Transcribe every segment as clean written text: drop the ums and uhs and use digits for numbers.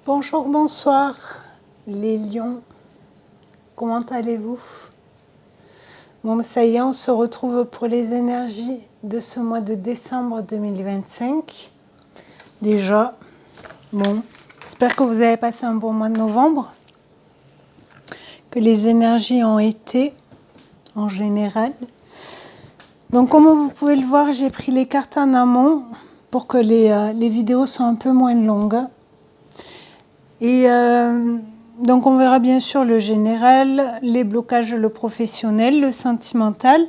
Bonjour, bonsoir les lions, comment allez-vous? Bon, ça y est, on se retrouve pour les énergies de ce mois de décembre 2025. Déjà, bon, j'espère que vous avez passé un bon mois de novembre, que les énergies ont été en général. Donc comme vous pouvez le voir, j'ai pris les cartes en amont pour que les vidéos soient un peu moins longues. Et donc on verra bien sûr le général, les blocages, le professionnel, le sentimental,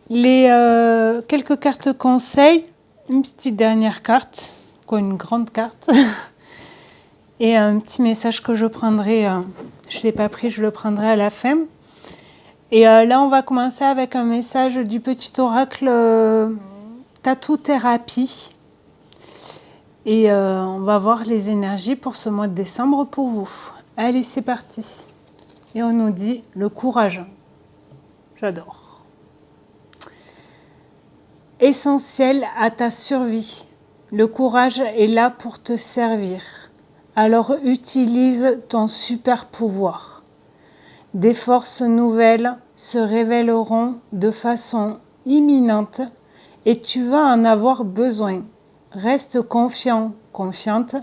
les quelques cartes conseils, une petite dernière carte, quoi, une grande carte, et un petit message que je prendrai, je ne l'ai pas pris, je le prendrai à la fin. Et là on va commencer avec un message du petit oracle Tattoo Thérapie. Et on va voir les énergies pour ce mois de décembre pour vous. Allez, c'est parti. Et on nous dit le courage. J'adore. Essentiel à ta survie. Le courage est là pour te servir. Alors utilise ton super pouvoir. Des forces nouvelles se révéleront de façon imminente et tu vas en avoir besoin. Reste confiant, confiante,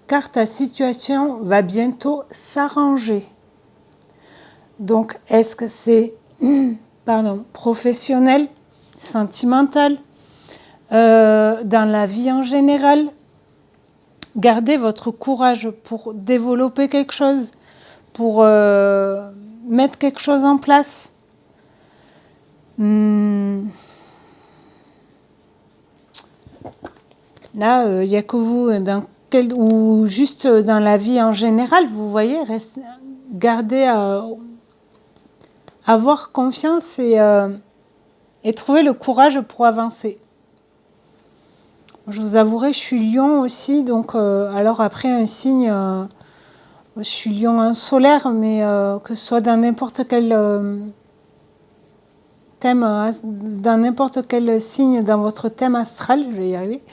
car ta situation va bientôt s'arranger. Donc, est-ce que c'est professionnel, sentimental, dans la vie en général? Gardez votre courage pour développer quelque chose, pour mettre quelque chose en place. Là, il n'y a que vous, ou juste dans la vie en général, vous voyez, gardez, avoir confiance et trouver le courage pour avancer. Je vous avouerai, je suis lion aussi, donc alors après un signe, je suis lion en solaire, mais que ce soit dans n'importe quel thème, dans n'importe quel signe dans votre thème astral, je vais y arriver,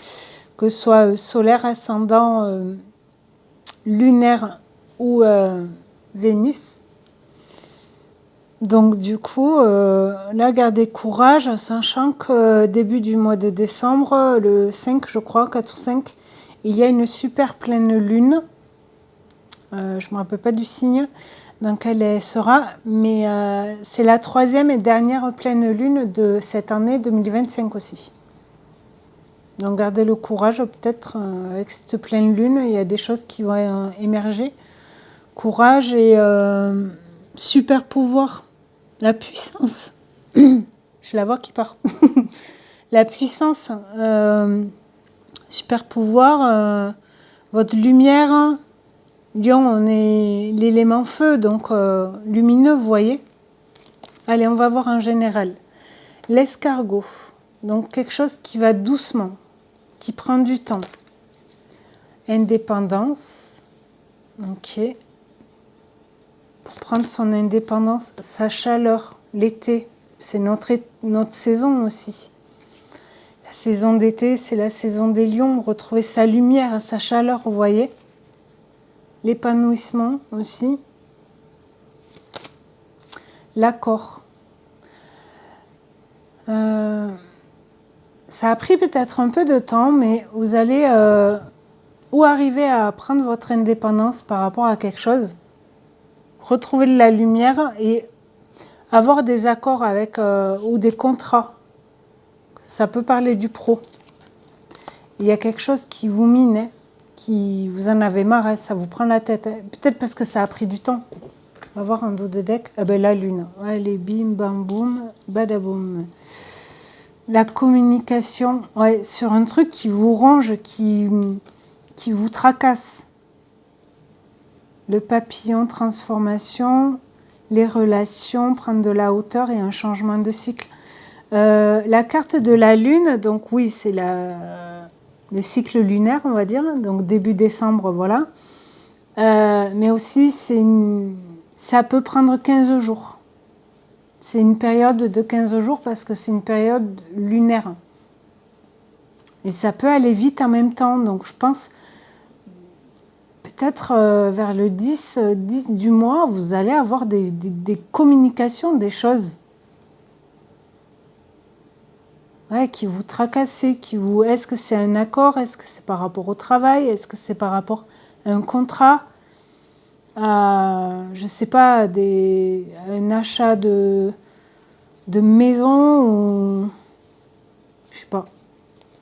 que ce soit solaire, ascendant, lunaire ou Vénus. Donc du coup, là, gardez courage, sachant que début du mois de décembre, le 5, je crois, 4 ou 5, il y a une super pleine lune. Je ne me rappelle pas du signe dans lequel elle sera, mais c'est la 3e et dernière pleine lune de cette année 2025 aussi. Donc gardez le courage, peut-être avec cette pleine lune, il y a des choses qui vont émerger. Courage et super pouvoir, la puissance. Je la vois qui part. La puissance, super pouvoir, votre lumière. Lion, on est l'élément feu, donc lumineux, vous voyez. Allez, on va voir en général. L'escargot, donc quelque chose qui va doucement, qui prend du temps. Indépendance, ok. Pour prendre son indépendance, sa chaleur, l'été, c'est notre saison aussi. La saison d'été, c'est la saison des lions, retrouver sa lumière, sa chaleur, vous voyez. L'épanouissement aussi. L'accord. Ça a pris peut-être un peu de temps, mais vous allez ou arriver à prendre votre indépendance par rapport à quelque chose, retrouver de la lumière et avoir des accords avec ou des contrats. Ça peut parler du pro. Il y a quelque chose qui vous mine, hein, qui vous en avez marre, ça vous prend la tête. Hein. Peut-être parce que ça a pris du temps. On va voir un dos de deck. Ah ben la lune. Allez, bim, bam, boum, badaboum. La communication, ouais, sur un truc qui vous ronge, qui vous tracasse. Le papillon, transformation, les relations, prendre de la hauteur et un changement de cycle. La carte de la lune, donc oui, c'est le cycle lunaire, on va dire, donc début décembre, voilà. Mais aussi, ça peut prendre 15 jours. C'est une période de 15 jours parce que c'est une période lunaire. Et ça peut aller vite en même temps. Donc je pense, peut-être vers le 10 du mois, vous allez avoir des communications, des choses. Ouais, qui vous tracassent, est-ce que c'est un accord? Est-ce que c'est par rapport au travail? Est-ce que c'est par rapport à un contrat? À, je sais pas, un achat de maison ou... Je sais pas.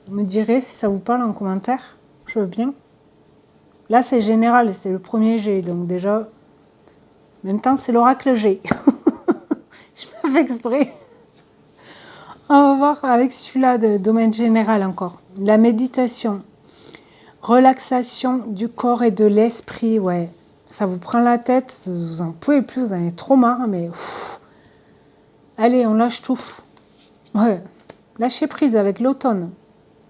Vous me direz si ça vous parle en commentaire. Je veux bien. Là, c'est général, c'est le premier G. Donc déjà, en même temps, c'est l'oracle G. Je me fais exprès. On va voir avec celui-là de domaine général encore. La méditation. Relaxation du corps et de l'esprit, ouais. Ça vous prend la tête, vous en pouvez plus, vous en avez trop marre, mais... Allez, on lâche tout. Ouais. Lâchez prise avec l'automne.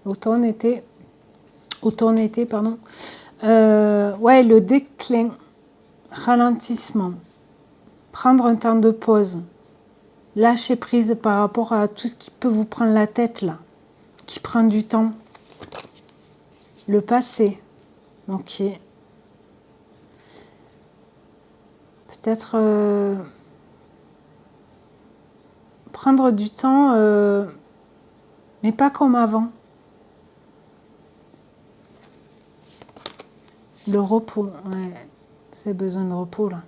Automne-été, pardon. Ouais, le déclin, ralentissement. Prendre un temps de pause. Lâcher prise par rapport à tout ce qui peut vous prendre la tête, là. Qui prend du temps. Le passé. Ok. Peut-être prendre du temps, mais pas comme avant. Le repos, ouais. Vous avez besoin de repos, là.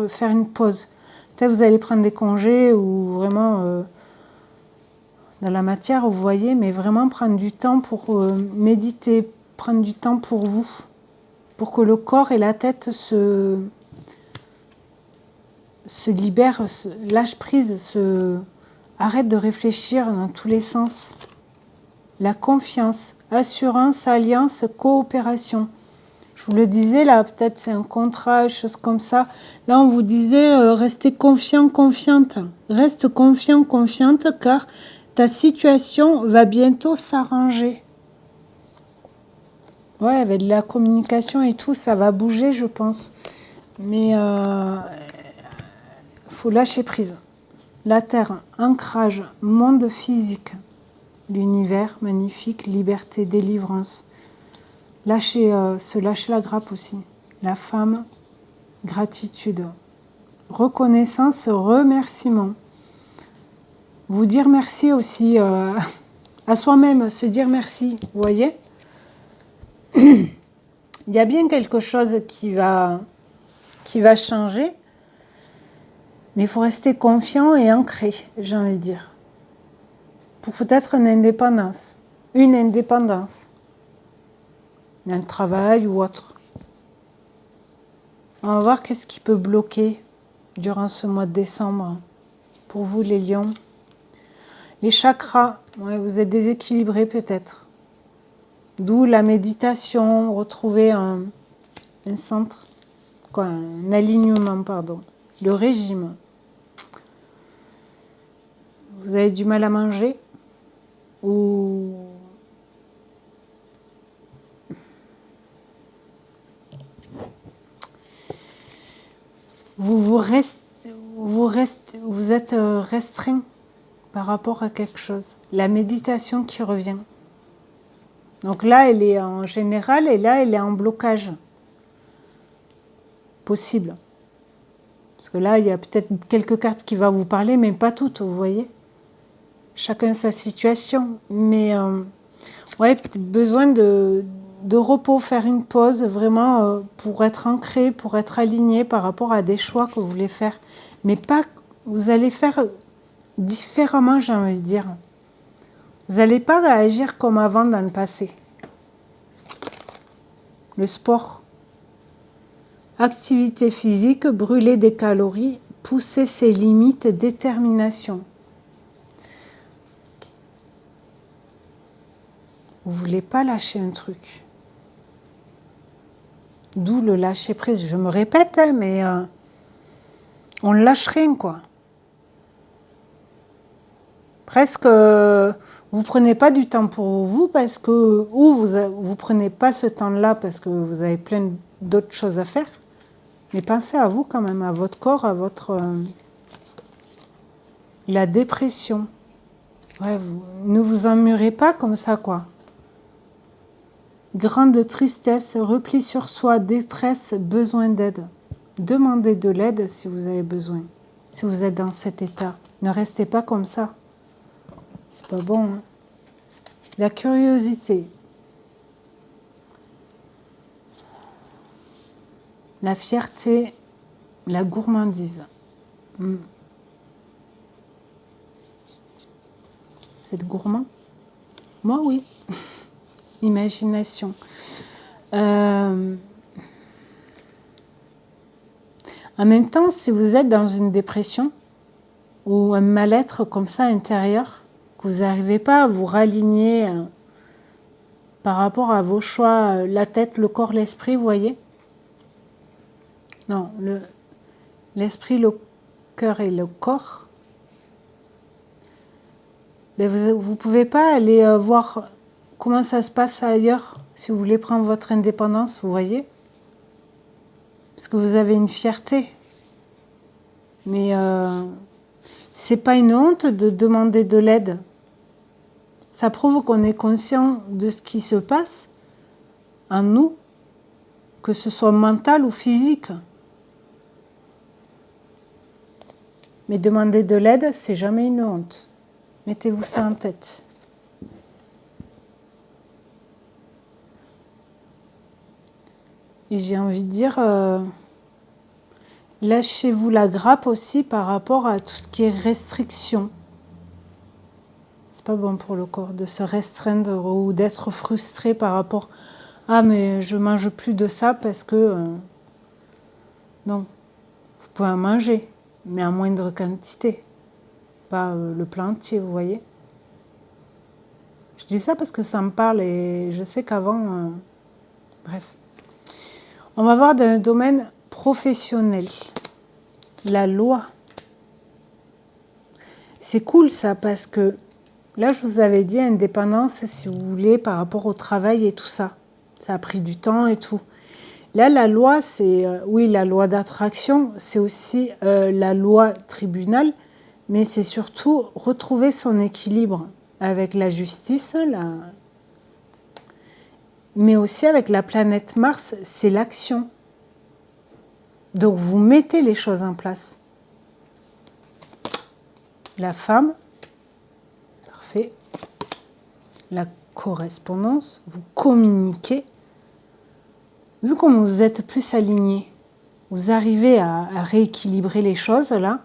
Faire une pause. Peut-être vous allez prendre des congés ou vraiment dans la matière, vous voyez, mais vraiment prendre du temps pour méditer, prendre du temps pour vous, pour que le corps et la tête se libèrent, lâchent prise, arrêtent de réfléchir dans tous les sens. La confiance, assurance, alliance, coopération. Je vous le disais, là, peut-être c'est un contrat, chose comme ça. Là, on vous disait, restez confiant, confiante. Reste confiant, confiante, car ta situation va bientôt s'arranger. Ouais, avec de la communication et tout, ça va bouger, je pense. Mais faut lâcher prise. La Terre, ancrage, monde physique. L'univers, magnifique, liberté, délivrance. Se lâcher la grappe aussi. La femme, gratitude. Reconnaissance, remerciement. Vous dire merci aussi à soi-même, se dire merci, vous voyez. Il y a bien quelque chose qui va changer, mais il faut rester confiant et ancré, j'ai envie de dire. Pour peut-être une indépendance, un travail ou autre. On va voir qu'est-ce qui peut bloquer durant ce mois de décembre pour vous les lions. Les chakras, ouais, vous êtes déséquilibrés peut-être. D'où la méditation, retrouver un centre, un alignement, pardon. Le régime. Vous avez du mal à manger ou vous êtes restreint par rapport à quelque chose. La méditation qui revient. Donc là, elle est en général et là, elle est en blocage. Possible. Parce que là, il y a peut-être quelques cartes qui vont vous parler, mais pas toutes, vous voyez. Chacun sa situation. Mais ouais, peut-être besoin de repos, faire une pause, vraiment pour être ancré, pour être aligné par rapport à des choix que vous voulez faire. Mais pas, vous allez faire différemment, j'ai envie de dire. Vous n'allez pas réagir comme avant dans le passé. Le sport. Activité physique, brûler des calories, pousser ses limites, détermination. Vous ne voulez pas lâcher un truc. D'où le lâcher prise. Je me répète, hein, mais on ne lâche rien, quoi. Presque, vous prenez pas du temps pour vous parce que, ou vous prenez pas ce temps-là parce que vous avez plein d'autres choses à faire. Mais pensez à vous quand même, à votre corps, à votre... la dépression. Ouais, ne vous emmurez pas comme ça, quoi. Grande tristesse, repli sur soi, détresse, besoin d'aide. Demandez de l'aide si vous avez besoin. Si vous êtes dans cet état, ne restez pas comme ça. C'est pas bon. Hein. La curiosité. La fierté, la gourmandise. C'est le gourmand? Moi, oui. Imagination. En même temps, si vous êtes dans une dépression ou un mal-être comme ça intérieur, que vous n'arrivez pas à vous raligner par rapport à vos choix, la tête, le corps, l'esprit, vous voyez? Non, l'esprit, le cœur et le corps. Mais vous ne pouvez pas aller voir comment ça se passe ailleurs si vous voulez prendre votre indépendance, vous voyez? Parce que vous avez une fierté. Mais c'est pas une honte de demander de l'aide. Ça prouve qu'on est conscient de ce qui se passe en nous, que ce soit mental ou physique. Mais demander de l'aide, c'est jamais une honte. Mettez-vous ça en tête. Et j'ai envie de dire, lâchez-vous la grappe aussi par rapport à tout ce qui est restriction. C'est pas bon pour le corps de se restreindre ou d'être frustré par rapport à « ah mais je mange plus de ça parce que… Non, vous pouvez en manger, mais en moindre quantité. Pas le plat entier, vous voyez. Je dis ça parce que ça me parle et je sais qu'avant… bref. On va voir d'un domaine professionnel. La loi. C'est cool ça parce que là je vous avais dit indépendance si vous voulez par rapport au travail et tout ça. Ça a pris du temps et tout. Là la loi c'est, oui la loi d'attraction, c'est aussi la loi tribunal, mais c'est surtout retrouver son équilibre avec la justice, mais aussi avec la planète Mars, c'est l'action. Donc vous mettez les choses en place. La femme, parfait. La correspondance, vous communiquez. Vu comme vous êtes plus aligné, vous arrivez à rééquilibrer les choses là,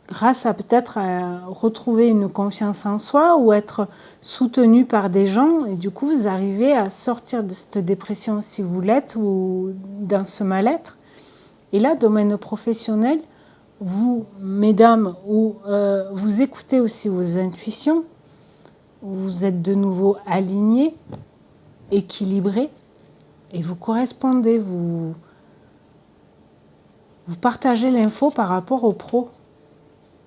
grâce à peut-être à retrouver une confiance en soi ou être soutenu par des gens. Et du coup, vous arrivez à sortir de cette dépression si vous l'êtes ou dans ce mal-être. Et là, domaine professionnel, vous, mesdames, vous écoutez aussi vos intuitions, vous êtes de nouveau alignés, équilibrés, et vous correspondez, vous partagez l'info par rapport aux pros.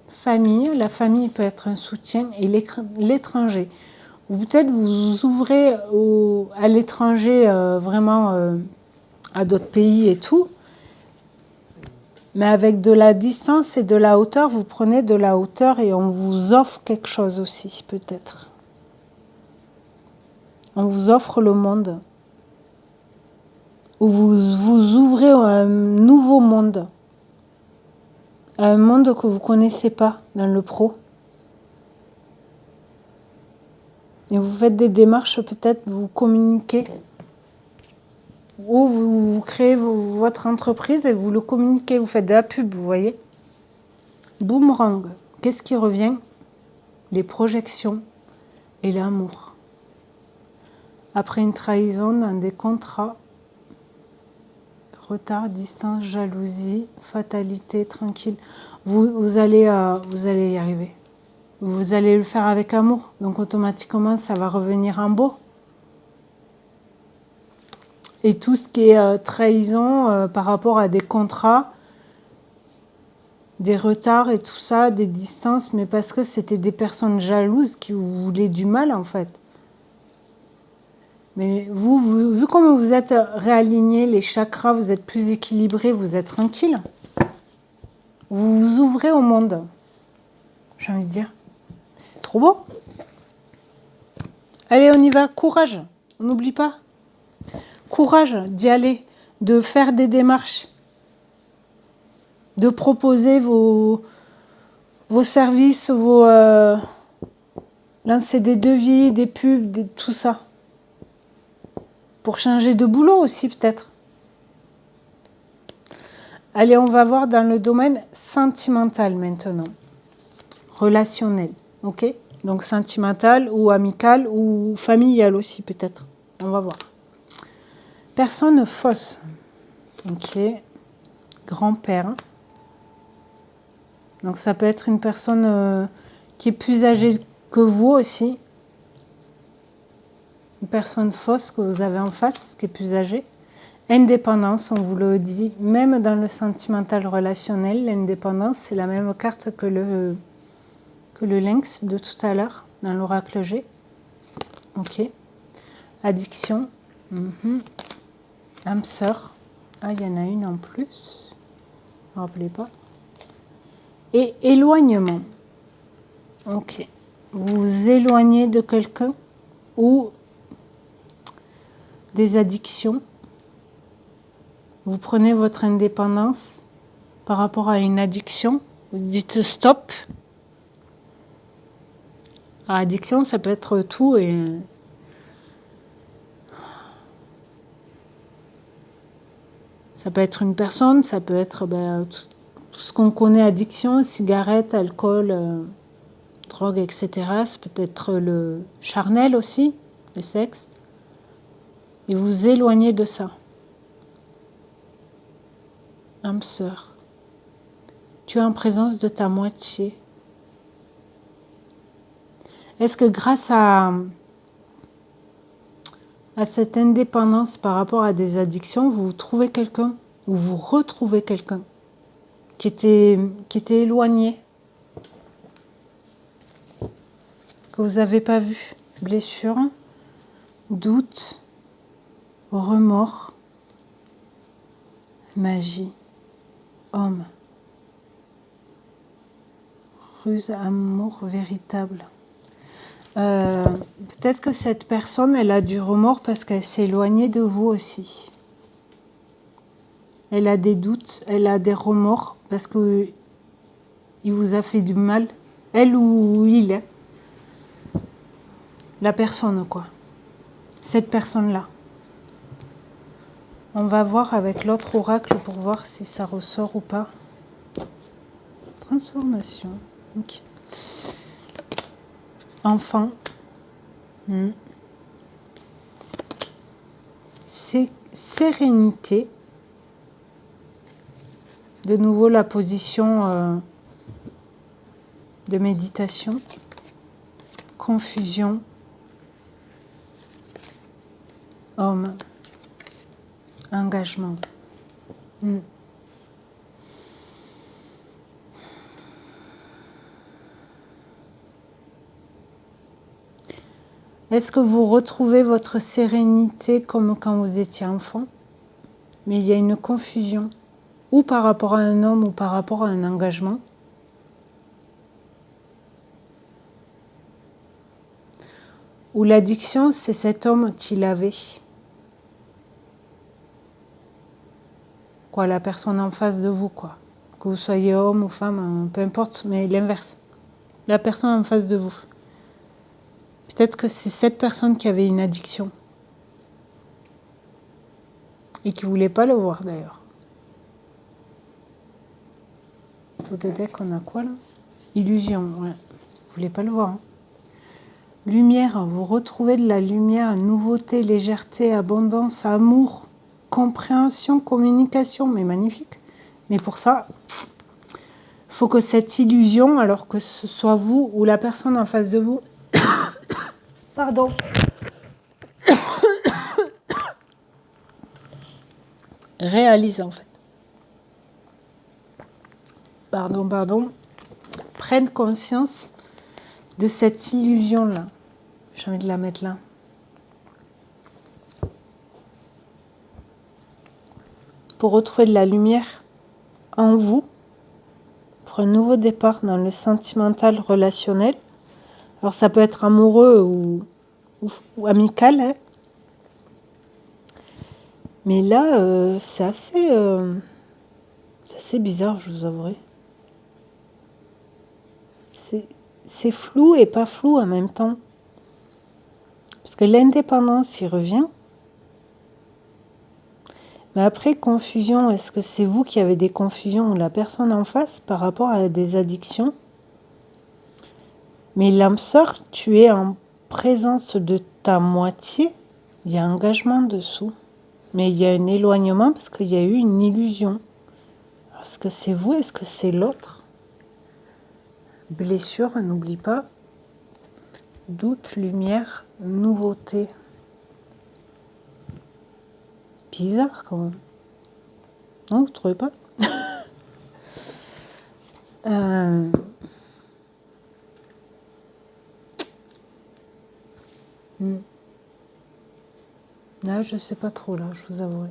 Famille, la famille peut être un soutien, et l'étranger. Ou peut-être vous ouvrez à l'étranger, vraiment à d'autres pays et tout, mais avec de la distance et de la hauteur, vous prenez de la hauteur et on vous offre quelque chose aussi, peut-être. On vous offre le monde. Ou vous ouvrez à un nouveau monde. À un monde que vous ne connaissez pas dans le pro. Et vous faites des démarches, peut-être vous communiquez. Ou vous créez votre entreprise et vous le communiquez, vous faites de la pub, vous voyez. Boomerang, qu'est-ce qui revient? Les projections et l'amour. Après une trahison dans des contrats, retard, distance, jalousie, fatalité, tranquille, vous allez y arriver. Vous allez le faire avec amour, donc automatiquement ça va revenir en beau. Et tout ce qui est trahison par rapport à des contrats, des retards et tout ça, des distances, mais parce que c'était des personnes jalouses qui vous voulaient du mal en fait. Mais vous, vu comment vous êtes réalignés, les chakras, vous êtes plus équilibrés, vous êtes tranquille. Vous vous ouvrez au monde. J'ai envie de dire, c'est trop beau. Allez, on y va, courage, on n'oublie pas. Courage d'y aller, de faire des démarches, de proposer vos services, lancer des devis, des pubs, tout ça. Pour changer de boulot aussi peut-être. Allez, on va voir dans le domaine sentimental maintenant. Relationnel, ok? Donc sentimental ou amical ou familial aussi peut-être. On va voir. Personne fausse. Ok. Grand-père. Donc ça peut être une personne qui est plus âgée que vous aussi. Une personne fausse que vous avez en face, qui est plus âgée. Indépendance, on vous le dit, même dans le sentimental relationnel, l'indépendance, c'est la même carte que le lynx de tout à l'heure, dans l'oracle G. Ok. Addiction. Âme sœur. Ah, il y en a une en plus. Ne me rappelez pas. Et éloignement. Ok. Vous vous éloignez de quelqu'un ou des addictions. Vous prenez votre indépendance par rapport à une addiction. Vous dites stop. Addiction, ça peut être tout et ça peut être une personne, ça peut être tout ce qu'on connaît addiction, cigarettes, alcool, drogue, etc. Ça peut être le charnel aussi, le sexe. Et vous éloignez de ça. Âme sœur, tu es en présence de ta moitié. Est-ce que grâce à cette indépendance par rapport à des addictions, vous trouvez quelqu'un ou vous retrouvez quelqu'un qui était éloigné, que vous n'avez pas vu? Blessure, doute, remords, magie, homme, ruse, amour véritable. Peut-être que cette personne, elle a du remords parce qu'elle s'est éloignée de vous aussi. Elle a des doutes, elle a des remords parce que il vous a fait du mal, elle ou il est. La personne, quoi. Cette personne-là. On va voir avec l'autre oracle pour voir si ça ressort ou pas. Transformation. Okay. Enfant. C'est sérénité. De nouveau la position de méditation. Confusion. Homme. Engagement. Est-ce que vous retrouvez votre sérénité comme quand vous étiez enfant? Mais il y a une confusion, ou par rapport à un homme ou par rapport à un engagement. Ou l'addiction, c'est cet homme qui l'avait. Quoi, la personne en face de vous, quoi. Que vous soyez homme ou femme, peu importe, mais l'inverse. La personne en face de vous. Peut-être que c'est cette personne qui avait une addiction. Et qui ne voulait pas le voir d'ailleurs. Tout de deck, on a quoi là? Illusion, ouais. Vous voulez pas le voir. Hein. Lumière, vous retrouvez de la lumière, nouveauté, légèreté, abondance, amour, compréhension, communication, mais magnifique. Mais pour ça, il faut que cette illusion, alors que ce soit vous ou la personne en face de vous, pardon, réalise en fait. Pardon, prenne conscience de cette illusion-là. J'ai envie de la mettre là. Pour retrouver de la lumière en vous, pour un nouveau départ dans le sentimental relationnel. Alors ça peut être amoureux ou amical. Hein. Mais là, c'est assez bizarre, je vous avouerai. C'est flou et pas flou en même temps. Parce que l'indépendance y revient. Mais après, confusion, est-ce que c'est vous qui avez des confusions ou la personne en face par rapport à des addictions? Mais l'âme sœur, tu es en présence de ta moitié. Il y a engagement dessous. Mais il y a un éloignement parce qu'il y a eu une illusion. Est-ce que c'est vous? Est-ce que c'est l'autre? Blessure, n'oublie pas. Doute, lumière, nouveauté. Bizarre quand même. Non, vous ne trouvez pas? Là, je sais pas trop, là, je vous avouerai.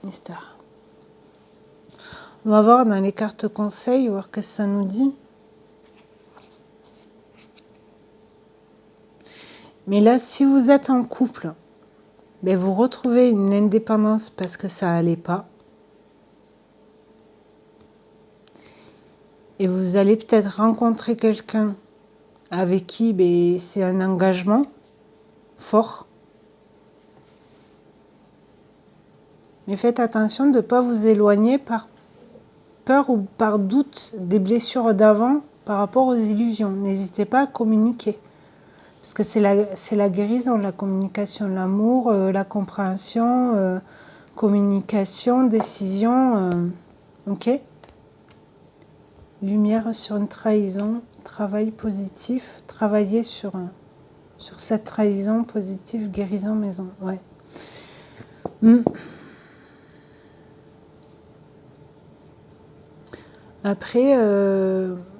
Mystère. On va voir dans les cartes conseils, voir ce que ça nous dit. Mais là, si vous êtes en couple, ben vous retrouvez une indépendance parce que ça allait pas. Et vous allez peut-être rencontrer quelqu'un avec qui ben, c'est un engagement fort. Mais faites attention de ne pas vous éloigner par peur ou par doute des blessures d'avant par rapport aux illusions. N'hésitez pas à communiquer. Parce que c'est la guérison, la communication, l'amour, la compréhension, communication, décision. Ok? Lumière sur une trahison, travail positif, travailler sur cette trahison positive, guérison, maison. Ouais. Après,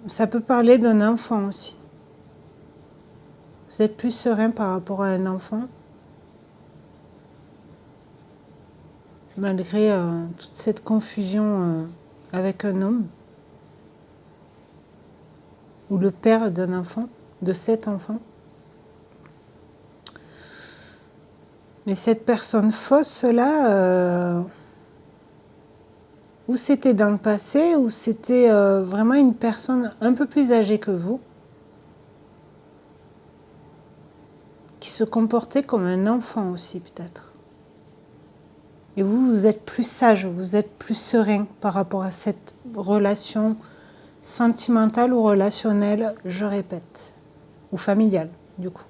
ça peut parler d'un enfant aussi. Vous êtes plus serein par rapport à un enfant, malgré toute cette confusion avec un homme, ou le père d'un enfant, de cet enfant. Mais cette personne fausse-là, ou c'était dans le passé, ou c'était vraiment une personne un peu plus âgée que vous, qui se comportait comme un enfant aussi peut-être. Et vous, vous êtes plus sage, vous êtes plus serein par rapport à cette relation sentimentale ou relationnelle, je répète, ou familiale du coup.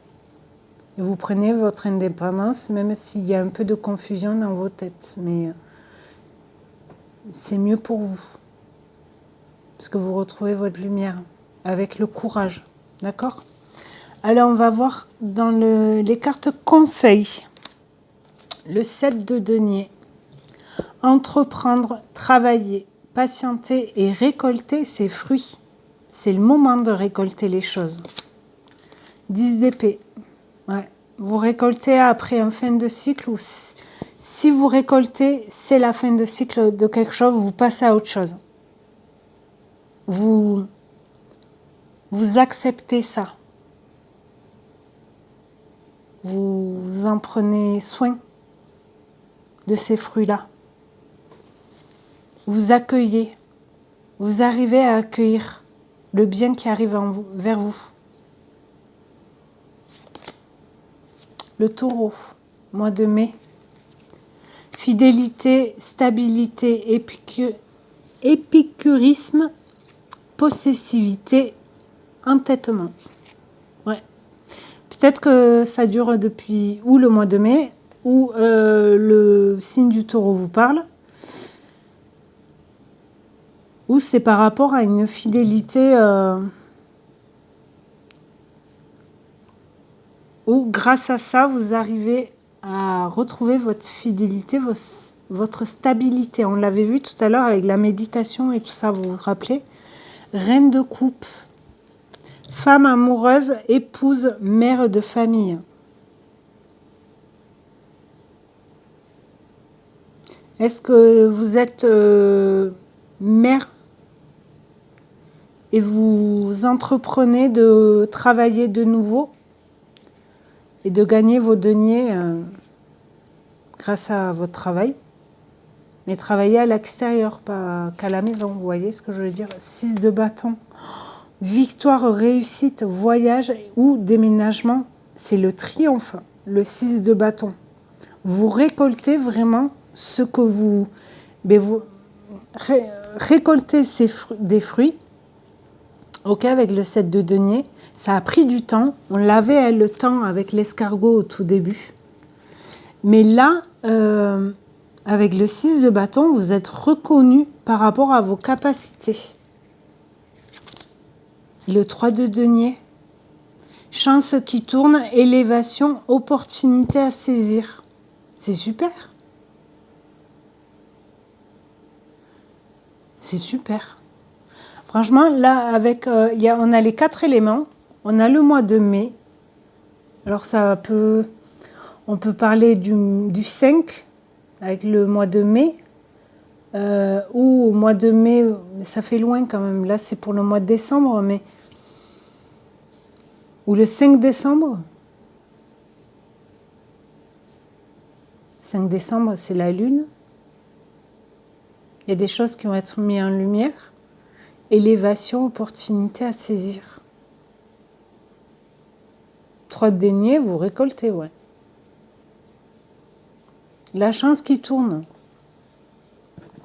Et vous prenez votre indépendance, même s'il y a un peu de confusion dans vos têtes, mais c'est mieux pour vous, parce que vous retrouvez votre lumière avec le courage, d'accord? Alors on va voir dans les cartes conseils, le 7 de denier. Entreprendre, travailler, patienter et récolter ses fruits. C'est le moment de récolter les choses. 10 d'épée. Ouais. Vous récoltez après un fin de cycle, ou si vous récoltez, c'est la fin de cycle de quelque chose, vous passez à autre chose. Vous acceptez ça. Vous en prenez soin de ces fruits-là. Vous accueillez. Vous arrivez à accueillir le bien qui arrive vers vous. Le taureau, mois de mai. Fidélité, stabilité, épicurisme, possessivité, entêtement. Ouais. Peut-être que ça dure depuis ou le mois de mai, ou le signe du taureau vous parle, ou c'est par rapport à une fidélité où grâce à ça, vous arrivez à retrouver votre fidélité, votre stabilité. On l'avait vu tout à l'heure avec la méditation et tout ça, vous vous rappelez? Reine de coupe, femme amoureuse, épouse, mère de famille. Est-ce que vous êtes mère et vous entreprenez de travailler de nouveau et de gagner vos deniers grâce à votre travail? Mais travailler à l'extérieur, pas qu'à la maison. Vous voyez ce que je veux dire? 6 de bâton. Victoire, réussite, voyage ou déménagement. C'est le triomphe. Le 6 de bâton. Vous récoltez vraiment ce que vous... Mais vous récoltez des fruits. Ok, avec le 7 de denier. Ça a pris du temps. On l'avait le temps avec l'escargot au tout début. Mais là, avec le 6 de bâton, vous êtes reconnu par rapport à vos capacités. Le 3 de denier. Chance qui tourne, élévation, opportunité à saisir. C'est super. C'est super. Franchement, là, avec, on a les 4 éléments. On a le mois de mai. Alors, on peut parler du 5 avec le mois de mai. Ou au mois de mai, ça fait loin quand même. Là, c'est pour le mois de décembre, mais... Ou le 5 décembre. 5 décembre, c'est la lune. Il y a des choses qui vont être mises en lumière. Élévation, opportunité à saisir. 3 de denier, vous récoltez, ouais. La chance qui tourne.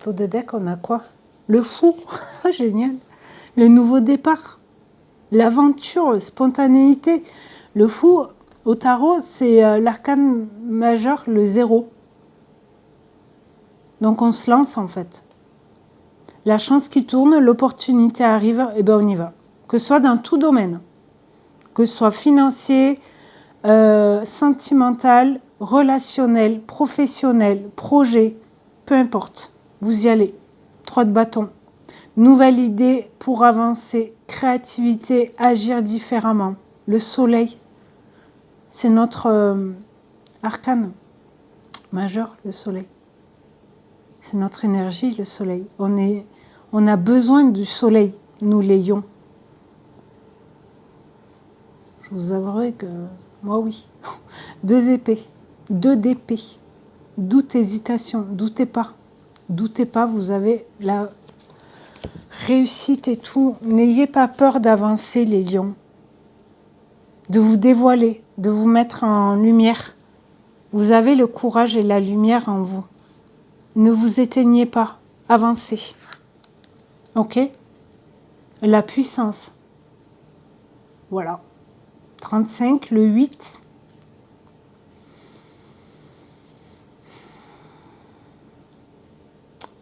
Taux de deck, on a quoi? Le fou. Génial. Le nouveau départ. L'aventure, spontanéité. Le fou, au tarot, c'est l'arcane majeur, le 0. Donc on se lance en fait. La chance qui tourne, l'opportunité arrive, et ben on y va. Que ce soit dans tout domaine. Que ce soit financier, sentimental, relationnel, professionnel, projet, peu importe. Vous y allez. 3 de bâton. Nouvelle idée pour avancer. Créativité, agir différemment. Le soleil. C'est notre arcane majeur, le soleil. C'est notre énergie, le soleil. On a besoin du soleil, nous les lions. Je vous avouerai que moi, oui. 2 épées, 2 d'épée. Doute, hésitation, doutez pas. Doutez pas, vous avez la réussite et tout. N'ayez pas peur d'avancer, les lions. De vous dévoiler, de vous mettre en lumière. Vous avez le courage et la lumière en vous. Ne vous éteignez pas. Avancez. Ok? La puissance. Voilà. 35, le 8.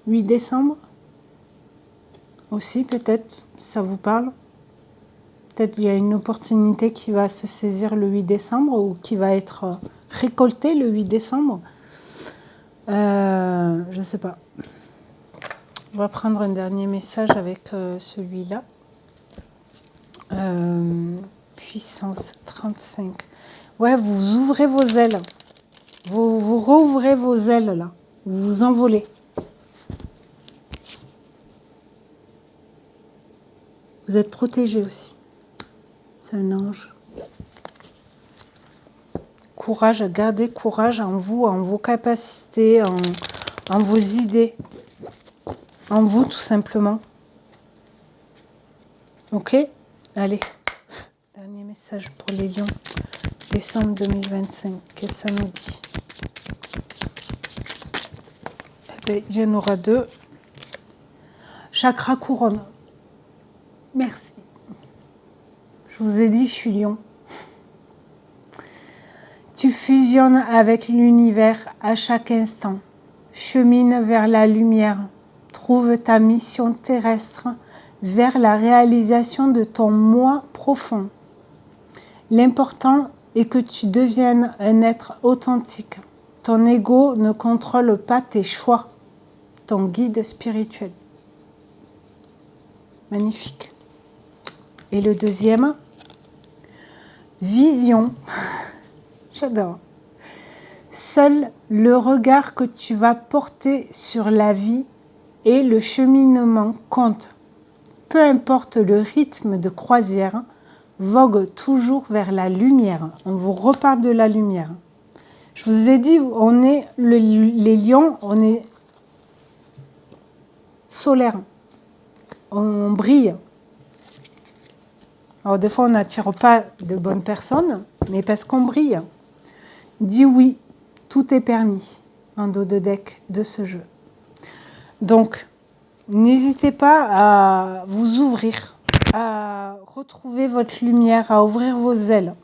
« 8 décembre. Aussi, peut-être, ça vous parle. Peut-être qu'il y a une opportunité qui va se saisir le 8 décembre ou qui va être récoltée le 8 décembre. Je ne sais pas. On va prendre un dernier message avec celui-là. Puissance 35. Ouais, vous ouvrez vos ailes. Vous rouvrez vos ailes là. Vous vous envolez. Vous êtes protégé aussi. C'est un ange. Courage, gardez courage en vous, en vos capacités, en vos idées. En vous, tout simplement. Ok? Allez. Dernier message pour les lions. Décembre 2025. Qu'est-ce que ça nous dit? Eh bien, il y en aura 2. Chakra couronne. Merci. Je vous ai dit, je suis lion. Tu fusionnes avec l'univers à chaque instant. Chemine vers la lumière. Trouve ta mission terrestre vers la réalisation de ton moi profond. L'important est que tu deviennes un être authentique. Ton ego ne contrôle pas tes choix. Ton guide spirituel. Magnifique. Et le deuxième, vision. J'adore. Seul le regard que tu vas porter sur la vie et le cheminement compte. Peu importe le rythme de croisière, vogue toujours vers la lumière. On vous reparle de la lumière. Je vous ai dit, on est les lions, on est solaire. On brille. Alors des fois, on n'attire pas de bonnes personnes, mais parce qu'on brille. Dis oui, tout est permis en dos de deck de ce jeu. Donc, n'hésitez pas à vous ouvrir, à retrouver votre lumière, à ouvrir vos ailes.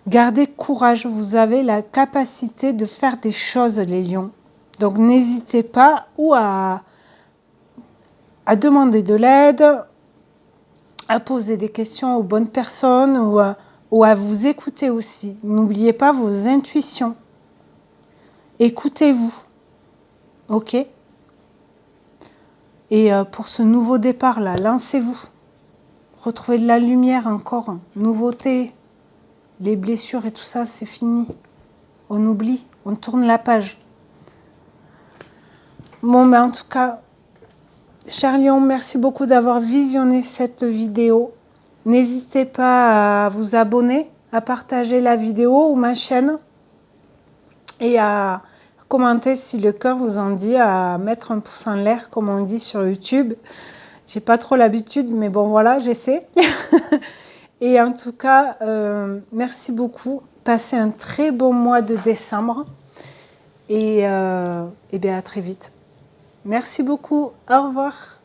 Gardez courage, vous avez la capacité de faire des choses, les lions. Donc, n'hésitez pas ou à demander de l'aide, à poser des questions aux bonnes personnes ou à vous écouter aussi. N'oubliez pas vos intuitions. Écoutez-vous. Ok ? Et pour ce nouveau départ-là, lancez-vous. Retrouvez de la lumière encore. Nouveauté. Les blessures et tout ça, c'est fini. On oublie. On tourne la page. Bon, en tout cas, cher Lion, merci beaucoup d'avoir visionné cette vidéo. N'hésitez pas à vous abonner, à partager la vidéo ou ma chaîne et à commenter si le cœur vous en dit, à mettre un pouce en l'air comme on dit sur YouTube. J'ai pas trop l'habitude, mais bon voilà, j'essaie. Et en tout cas, merci beaucoup. Passez un très bon mois de décembre et bien à très vite. Merci beaucoup. Au revoir.